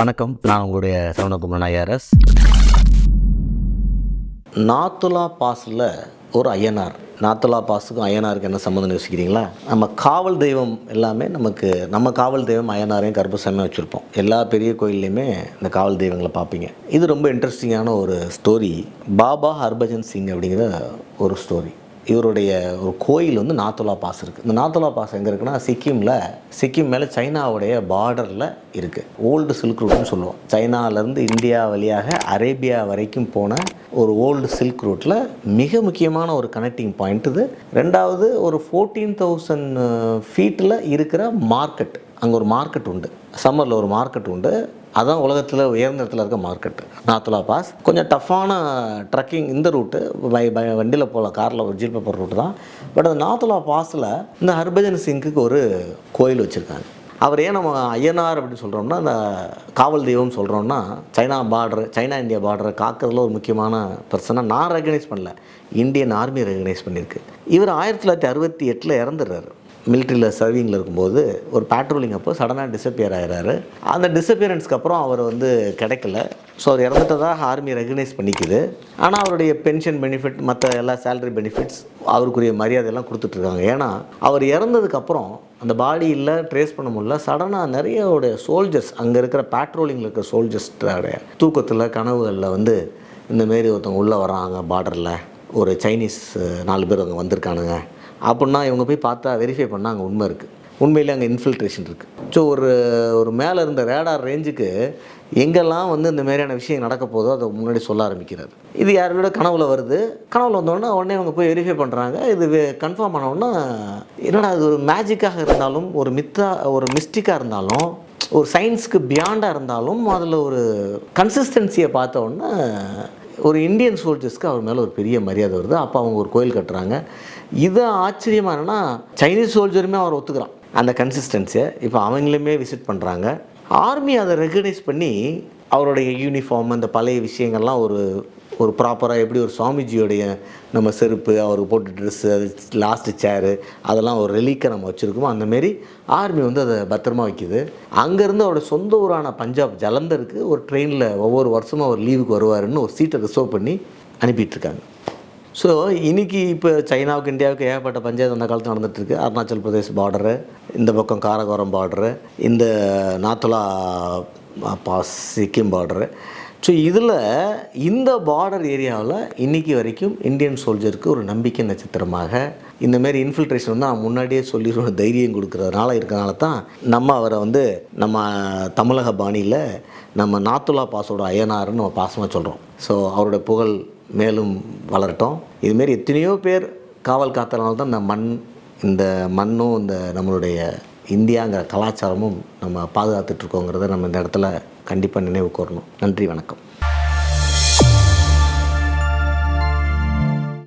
வணக்கம், நான் உங்களுடைய சரவணகுமார் ஐஆர்எஸ். நாத்துலா பாஸில் ஒரு ஐயனார். நாத்துலா பாஸுக்கும் ஐயனாருக்கு என்ன சம்மந்தம் யோசிக்கிறீங்களா? நம்ம காவல் தெய்வம் எல்லாமே நம்ம காவல் தெய்வம் ஐயனாரையும் கருப்பசாமியாக வச்சுருப்போம். எல்லா பெரிய கோயில்லையுமே இந்த காவல் தெய்வங்களை பார்ப்பீங்க. இது ரொம்ப இன்ட்ரெஸ்டிங்கான ஒரு ஸ்டோரி. பாபா ஹர்பஜன் சிங் அப்படிங்கிற ஒரு ஸ்டோரி. இவருடைய ஒரு கோயில் வந்து நாத்துலா பாஸ் இருக்குது. இந்த நாத்துலா பாஸ் எங்கே இருக்குன்னா சிக்கிம் மேலே சைனாவுடைய பார்டரில் இருக்குது. ஓல்டு சில்க் ரூட்னு சொல்லுவோம். சைனாவிலேருந்து இந்தியா வழியாக அரேபியா வரைக்கும் போன ஒரு ஓல்டு சில்க் ரூட்டில் மிக முக்கியமான ஒரு கனெக்டிங் பாயிண்ட் இது. ரெண்டாவது, ஒரு 14,000 ஃபீட்டில் இருக்கிற மார்க்கெட். அங்கே ஒரு மார்க்கெட் உண்டு, சம்மரில் ஒரு மார்க்கெட் உண்டு. அதுதான் உலகத்தில் உயர்ந்த இடத்துல இருக்க மார்க்கெட்டு நாத்துலா பாஸ். கொஞ்சம் டஃப்பான ட்ரக்கிங் இந்த ரூட்டு. வண்டியில் போகலாம், காரில் ஒரு ஜீப் போகிற ரூட்டு தான். பட் அந்த நாத்துலா பாஸில் இந்த ஹர்பஜன் சிங்குக்கு ஒரு கோயில் வச்சுருக்காங்க. அவர் ஏன் நம்ம ஐயனார் அப்படின்னு சொல்கிறோம்னா, அந்த காவல் தெய்வம் சொல்கிறோம்னா, சைனா இந்தியா பார்டரை காக்கிறதுல ஒரு முக்கியமான பர்சனாக நான் ரெகனைஸ் பண்ணல, இந்தியன் ஆர்மி ரெகனைஸ் பண்ணியிருக்கு. இவர் 1968 இறந்துடுறாரு. மிலிட்ரியில் சர்விங்கில் இருக்கும்போது ஒரு பேட்ரோலிங் அப்போ சடனாக டிஸப்பியர் ஆகிறாரு. அந்த டிஸப்பியரன்ஸ்க்கு அப்புறம் அவர் வந்து கிடைக்கல. ஸோ அவர் இறந்துட்டதாக ஆர்மி ரெகனைஸ் பண்ணிக்குது. ஆனால் அவருடைய பென்ஷன் பெனிஃபிட், மற்ற எல்லா சேலரி பெனிஃபிட்ஸ், அவருக்குரிய மரியாதையெல்லாம் கொடுத்துட்ருக்காங்க. ஏன்னா அவர் இறந்ததுக்கப்புறம் அந்த பாடியில் ட்ரேஸ் பண்ண முடியல. சடனாக நிறைய சோல்ஜர்ஸ், அங்கே இருக்கிற பேட்ரோலிங்கில் இருக்கிற சோல்ஜர்ஸோடைய தூக்கத்தில் கனவுகளில் வந்து இந்தமாரி ஒருத்தவங்க உள்ளே வராங்க, பார்டரில் ஒரு சைனீஸ் 4 பேர் அங்கே வந்திருக்கானுங்க அப்படின்னா இவங்க போய் பார்த்தா வெரிஃபை பண்ணால் அங்கே உண்மை இருக்குது. உண்மையிலே அங்கே இன்ஃபில்ட்ரேஷன் இருக்குது. ஸோ ஒரு மேலே இருந்த ரேடார் ரேஞ்சுக்கு எங்கெல்லாம் வந்து இந்த மாதிரியான விஷயம் நடக்க போதோ அதை முன்னாடி சொல்ல ஆரம்பிக்கிறார். இது யாரோட கனவுல வருது. கனவுல வந்தோடனே அவங்க போய் வெரிஃபை பண்ணுறாங்க. இது கன்ஃபார்ம் ஆனோன்னா, என்னடா அது ஒரு மேஜிக்காக இருந்தாலும், ஒரு மிஸ்டிக்காக இருந்தாலும், ஒரு சயின்ஸுக்கு பியாண்டாக இருந்தாலும், அதில் ஒரு கன்சிஸ்டன்சியை பார்த்தோன்னா ஒரு இந்தியன் சோல்ஜர்ஸ்க்கு அவர் மேலே ஒரு பெரிய மரியாதை வருது. அப்போ அவங்க ஒரு கோயில் கட்டுறாங்க. இது ஆச்சரியமாக என்னென்னா, சைனீஸ் சோல்ஜருமே அவர் ஒத்துக்கிறான் அந்த கன்சிஸ்டன்சியை. இப்போ அவங்களுமே விசிட் பண்ணுறாங்க. ஆர்மி அதை ரெகனைஸ் பண்ணி அவருடைய யூனிஃபார்ம், அந்த பழைய விஷயங்கள்லாம் ஒரு ப்ராப்பராக, எப்படி ஒரு சுவாமிஜியோடைய நம்ம செருப்பு, அவருக்கு போட்டு ட்ரெஸ்ஸு, அது லாஸ்ட்டு சேரு, அதெல்லாம் ஒரு ரெலீக்கை நம்ம வச்சுருக்கோமோ அந்தமாரி ஆர்மி வந்து அதை பத்திரமா வைக்கிது. அங்கேருந்து அவரோட சொந்த ஊரான பஞ்சாப் ஜலந்தருக்கு ஒரு ட்ரெயினில் ஒவ்வொரு வருஷமும் அவர் லீவுக்கு வருவாருன்னு ஒரு சீட்டை ரிசர்வ் பண்ணி அனுப்பிட்டுருக்காங்க. ஸோ இன்றைக்கி இப்போ சைனாவுக்கு இந்தியாவுக்கு ஏகப்பட்ட பஞ்சாயத்து அந்த காலத்தில் நடந்துகிட்ருக்கு. அருணாச்சல் பிரதேஷ் பார்டரு, இந்த பக்கம் காரகோரம் பார்டரு, இந்த நாத்துலா பாஸ் சிக்கிம் பார்டரு. ஸோ இதில் இந்த பார்டர் ஏரியாவில் இன்றைக்கி வரைக்கும் இந்தியன் சோல்ஜருக்கு ஒரு நம்பிக்கை நட்சத்திரமாக இந்தமாரி இன்ஃபில்ட்ரேஷன் வந்து நான் முன்னாடியே சொல்லிடுவோம், தைரியம் இருக்கிறதுனால தான் நம்ம அவரை வந்து நம்ம தமிழக பாணியில் நம்ம நாத்துலா பாஸோட ஐயனாருன்னு நம்ம பாசமாக சொல்கிறோம். ஸோ அவரோட புகழ் மேலும் வளரட்டும். இதுமாரி எத்தனையோ பேர் காவல் காத்தனால தான் இந்த மண்ணும் இந்த நம்மளுடைய இந்தியாங்கிற கலாச்சாரமும் நம்ம பாதுகாத்துட்ருக்கோங்கிறத நம்ம இந்த இடத்துல கண்டிப்பாக நினைவு கூறணும். நன்றி, வணக்கம்.